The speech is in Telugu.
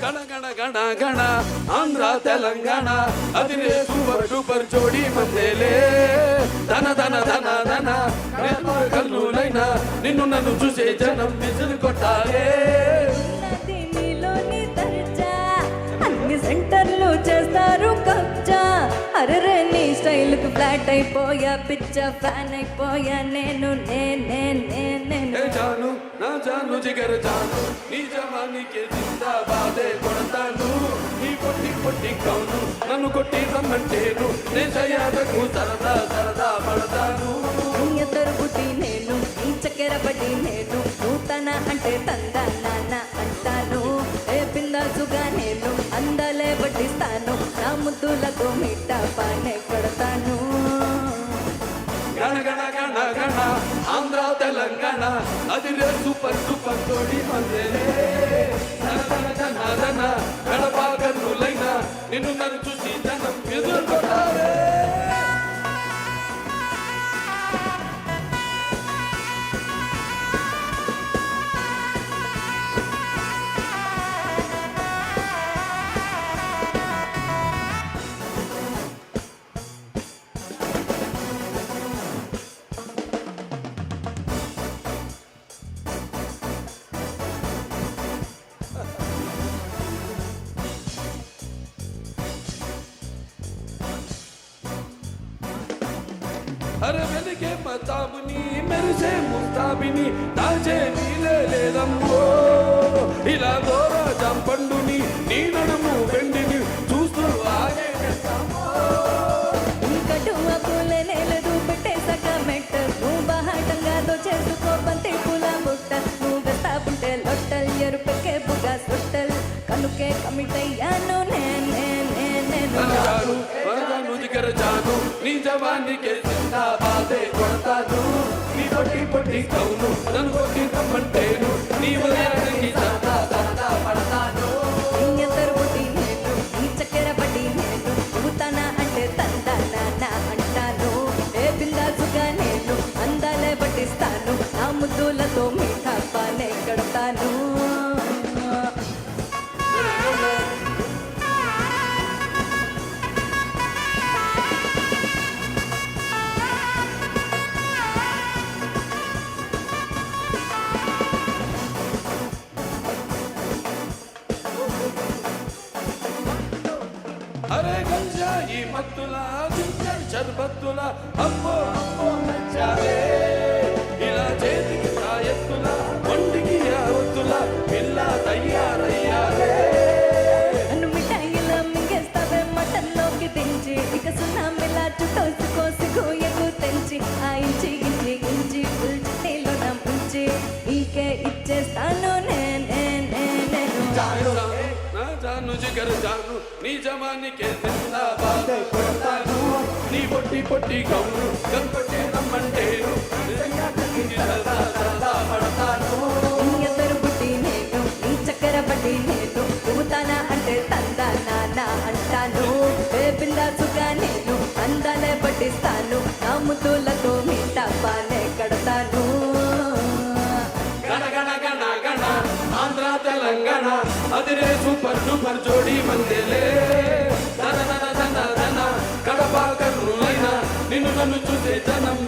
గణ గణ గణ గణ ఆంధ్ర తెలంగాణ అదిరే సూపర్ సూపర్ జోడి మందేలే ధన ధన ధన ధన కన్నులైనా నిన్ను నన్ను చూసే జనం విసులు కొట్టాలే అన్ని సెంటర్లు చేస్తారు కబ్జా అరే నీ స్టైల్ కు ఫ్లాట్ అయిపోయా పిచ్చ ఫ్యాన్ అయిపోయా నేను జాను నా జాను జిగర్ జాను నీ జవానికి జిందాబాదే కొడతాను నీ పొట్టి పొట్టి కౌను నన్ను కొట్టి రమ్మంటేను నే సయాదకు సరదా సరదా పడతాను తరుగుటి నేను నీ చక్కెర పడి నేను నూతన అంటే తందా నాన్న అంటాను ఏ పిందాసుగా నేను అందలే పట్టిస్తాను నా ముద్దులకు మిట్ట పానే కొడతాను గణ గణ గణ గణ ఆంధ్ర తెలంగాణ అదిరే సూపర్ సూపర్ జోడి మందేలే ధన ధన ధన ధన గడప కన్నులైనా నిన్ను నన్ను చూసి జనం ఎదురు కొట్టాలే అరే వెలిగే మతాబుని మెరిసే ముస్తాబిని దాచే నీలే లేదమ్మో ఇలా దూరా జంపండుని నీ నడుము వెండిని చూస్తూ ఆగే కటువ పూలే నేలదు పెట్టేసాక మెట్ట నువ్వు బాహాటంగా చేసుకో బంతి పూల బుట్ట నువ్వు గస్తాపుంటే లొట్టల్ ఎరుపెక్కే బుగా సొట్టల్ కనుకే కమిట్ అయ్యాను జాను జిగర జాను నీ జవానికి జిందాబాదే కొడతాను నీ పొట్టి పొట్టి కౌను నన్ను కొట్టి రమ్మంటేను నీ ఉదయానికి సరదా సరదా పడతాను తరుగుటి నేను నీ చక్కెర పడి నేను నూతన అంటే తందా నాన్న అంటాను ఏ బిందాసుగా నేను అందాలే పట్టిస్తాను నా ముద్దులతో మీ పానే కడతాను అరే గంజాయి మత్తులా జింజర్ షర్బత్తులా అమ్మో అమ్మో నచ్చాలే ఇలా చేతికి తాయెత్తులా ఒంటికి యావత్తులా పిల్ల తయ్యారయ్యాలే నన్ను మిఠాయిలా మింగేస్తావే మటన్లోకి దించి ఇక సున్నామిలా చుట్టోసుకో సిగ్గు ఎగు తెంచి ఆ ఇంచి ఇంచి ఇంచి పుల్చిలో నా ముంచి ఈకే ఇచ్చేస్తాను నా జాను జిగర్ జాను నీ జవానికి జిందాబాదే కొడతాను నీ పొట్టి పొట్టి గౌను కనుకొట్టి రమ్మంటేను సరదా సరదా పడతాను తరుగుటి నేను నీ చక్కెర పడి నేను నూతన అంటే తందా నాన్న అంటాను ఏ బిందాసుగా నేను అందాలే పట్టిస్తాను నా ముద్దులతో మీ పానే కడతాను గణ గణ గణ గణ ఆంధ్ర తెలంగాణ అదిరే సూపర్ సూపర్ జోడి మందేలే ధన ధన ధన ధన కడప కన్నులైనా నిన్ను నన్ను చూసే జనం